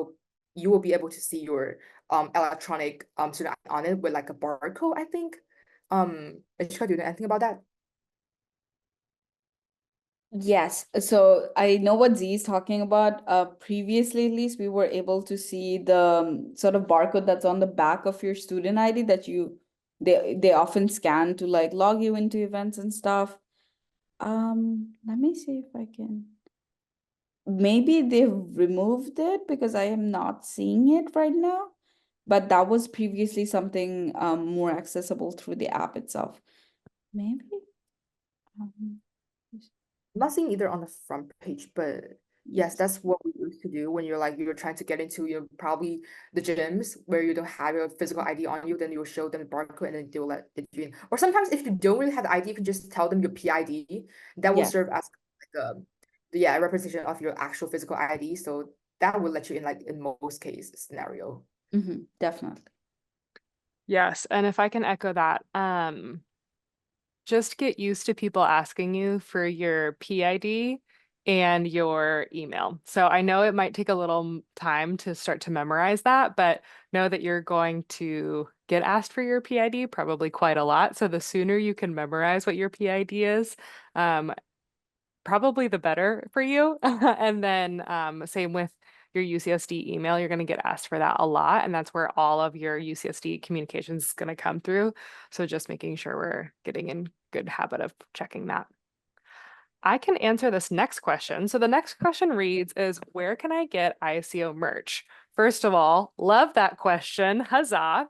will be able to see your electronic student ID on it with like a barcode, I think. Ishka, do you know anything about that? Yes, so I know what Z is talking about. Previously, at least, we were able to see the sort of barcode that's on the back of your student ID that they often scan to like log you into events and stuff. Let me see if I can. Maybe they've removed it because I am not seeing it right now, but that was previously something more accessible through the app itself. Maybe. Um, I'm not seeing either on the front page, but yes, yes. that's what we used to do when you're trying to get into probably the gyms where you don't have your physical ID on you, then you'll show them the barcode and then they'll let you in. Or sometimes if you don't really have the ID, you can just tell them your PID. That will Yes. serve as like a representation of your actual physical ID. So that will let you in like in most case scenario. Definitely. Yes, and if I can echo that, just get used to people asking you for your PID and your email. So I know it might take a little time to start to memorize that, but know that you're going to get asked for your PID probably quite a lot. So the sooner you can memorize what your PID is, probably the better for you. And then same with your UCSD email, you're going to get asked for that a lot. And that's where all of your UCSD communications is going to come through. So just making sure we're getting in good habit of checking that. I can answer this next question. So the next question reads is, where can I get ISEO merch? First of all, love that question. Huzzah.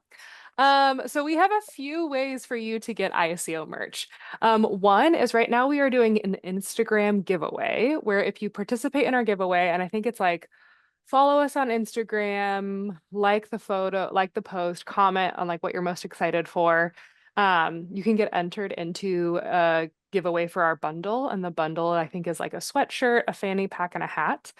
So we have a few ways for you to get ISEO merch. One is right now we are doing an Instagram giveaway where if you participate in our giveaway, and I think it's like follow us on Instagram, like the photo, like the post, comment on like what you're most excited for. You can get entered into a giveaway for our bundle, and the bundle I think is like a sweatshirt, a fanny pack, and a hat.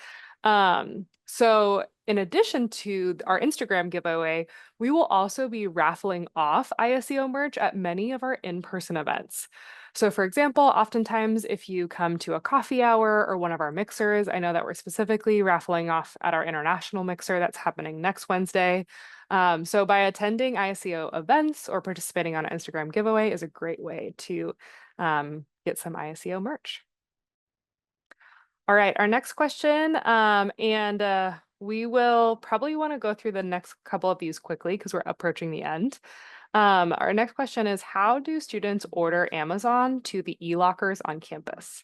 So in addition to our Instagram giveaway, we will also be raffling off ISEO merch at many of our in-person events. So for example, oftentimes if you come to a coffee hour or one of our mixers, I know that we're specifically raffling off at our international mixer that's happening next Wednesday. So by attending ISEO events or participating on an Instagram giveaway is a great way to get some ISEO merch. All right, our next question, and we will probably want to go through the next couple of these quickly because we're approaching the end. Our next question is, how do students order Amazon to the e-lockers on campus?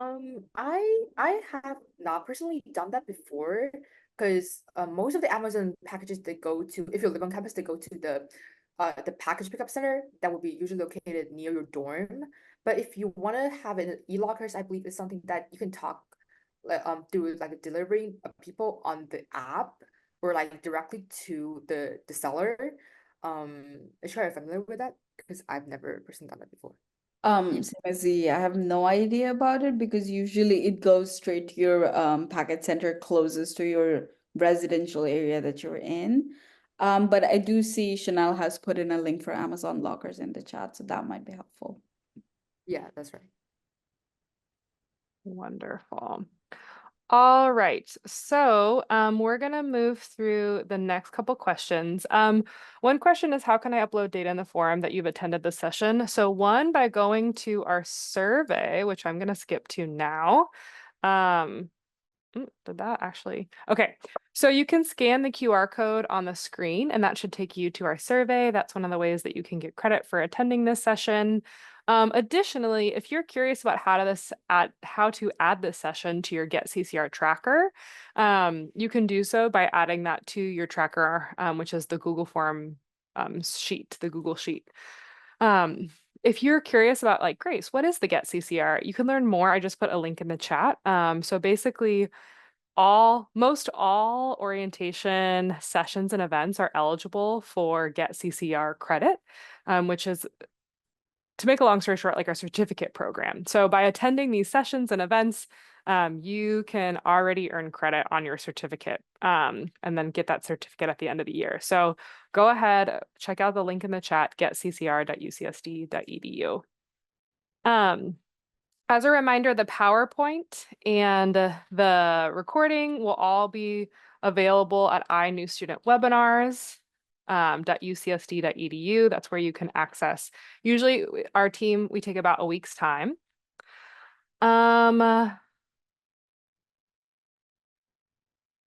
I have not personally done that before because most of the Amazon packages they go to, if you live on campus, they go to the package pickup center that will be usually located near your dorm. But if you want to have an e-lockers, I believe it's something that you can talk through like delivering people on the app or like directly to the seller. Is you familiar with that? Because I've never personally done that before. Same as Z, I have no idea about it because usually it goes straight to your packet center closest to your residential area that you're in. But I do see Chanel has put in a link for Amazon lockers in the chat, so that might be helpful. Yeah, that's right. Wonderful. All right, so we're gonna move through the next couple questions. One question is, how can I upload data in the forum that you've attended this session? So one, by going to our survey, which I'm gonna skip to now. Did that actually? Okay, so you can scan the QR code on the screen and that should take you to our survey. That's one of the ways that you can get credit for attending this session. Additionally, if you're curious about how to add this session to your Get CCR tracker, you can do so by adding that to your tracker, which is the Google Form sheet, the Google Sheet. If you're curious about like, Grace, what is the Get CCR? You can learn more. I just put a link in the chat. So basically most all orientation sessions and events are eligible for Get CCR credit, which is, to make a long story short, like our certificate program. So by attending these sessions and events, you can already earn credit on your certificate and then get that certificate at the end of the year. So go ahead, check out the link in the chat, getccr.ucsd.edu. As a reminder, the PowerPoint and the recording will all be available at iNewStudentWebinars. .ucsd.edu. That's where you can access. Usually our team, we take about a week's time.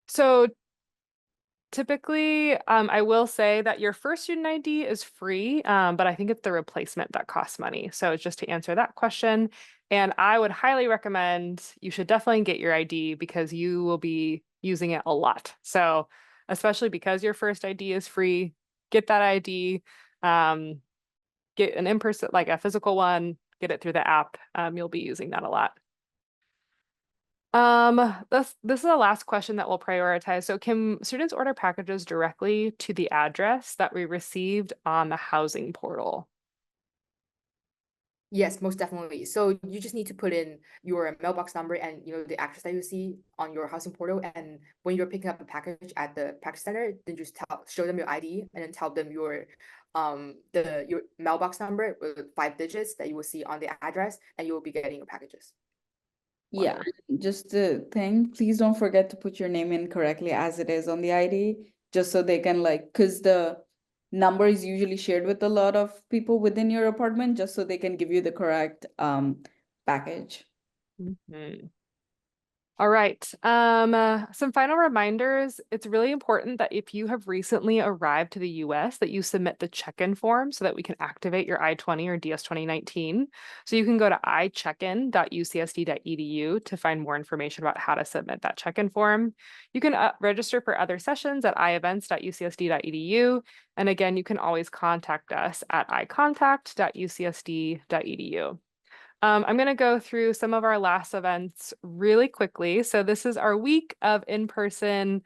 So typically, I will say that your first student ID is free, but I think it's the replacement that costs money. So just to answer that question, and I would highly recommend you should definitely get your ID because you will be using it a lot. So especially because your first ID is free, get that ID, get an in-person, like a physical one, get it through the app. You'll be using that a lot. This is the last question that we'll prioritize. So can students order packages directly to the address that we received on the housing portal? Yes, most definitely. So you just need to put in your mailbox number and the address that you see on your housing portal. And when you're picking up a package at the package center, then just show them your ID and then tell them your your mailbox number with 5 digits that you will see on the address, and you will be getting your packages. Yeah, just the thing, please don't forget to put your name in correctly as it is on the ID, just so they can like, because the number is usually shared with a lot of people within your apartment, just so they can give you the correct package. Mhm. All right. Some final reminders. It's really important that if you have recently arrived to the US, that you submit the check-in form so that we can activate your I-20 or DS-2019. So you can go to icheckin.ucsd.edu to find more information about how to submit that check-in form. You can register for other sessions at ievents.ucsd.edu. And again, you can always contact us at icontact.ucsd.edu. I'm going to go through some of our last events really quickly. So this is our week of in-person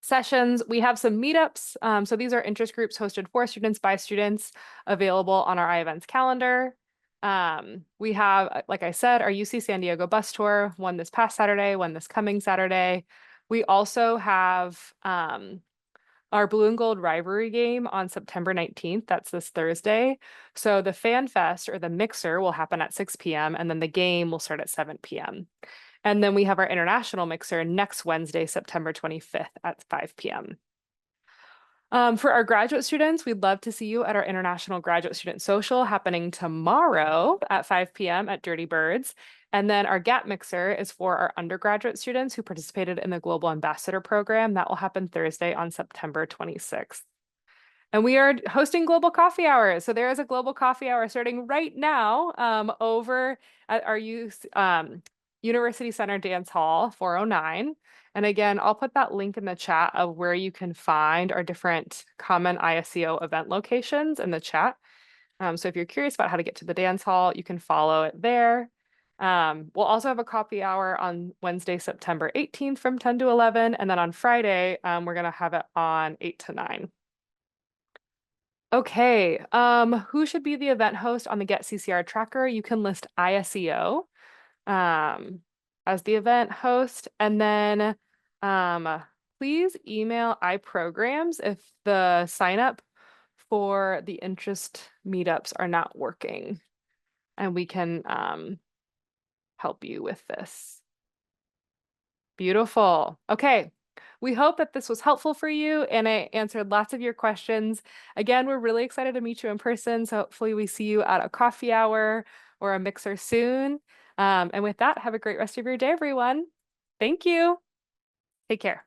sessions. We have some meetups. So these are interest groups hosted for students by students available on our iEvents calendar. We have, like I said, our UC San Diego bus tour, one this past Saturday, one this coming Saturday. We also have our Blue and Gold rivalry game on September 19th. That's this Thursday. So the Fan Fest or the mixer will happen at 6 p.m. and then the game will start at 7 p.m. And then we have our international mixer next Wednesday, September 25th at 5 p.m. For our graduate students, we'd love to see you at our International Graduate Student Social happening tomorrow at 5 p.m. at Dirty Birds. And then our Gap Mixer is for our undergraduate students who participated in the Global Ambassador Program. That will happen Thursday on September 26th. And we are hosting global coffee hours. So there is a global coffee hour starting right now over at our University Center Dance Hall 409. And again, I'll put that link in the chat of where you can find our different common ISCO event locations in the chat. So if you're curious about how to get to the dance hall, you can follow it there. We'll also have a coffee hour on Wednesday, September 18th from 10 to 11. And then on Friday, we're going to have it on 8 to 9. Okay, who should be the event host on the Get CCR tracker? You can list ISEO as the event host, and then please email iPrograms if the sign up for the interest meetups are not working, and we can help you with this. Beautiful. Okay. We hope that this was helpful for you and I answered lots of your questions. Again, we're really excited to meet you in person. So hopefully we see you at a coffee hour or a mixer soon. And with that, have a great rest of your day, everyone. Thank you. Take care.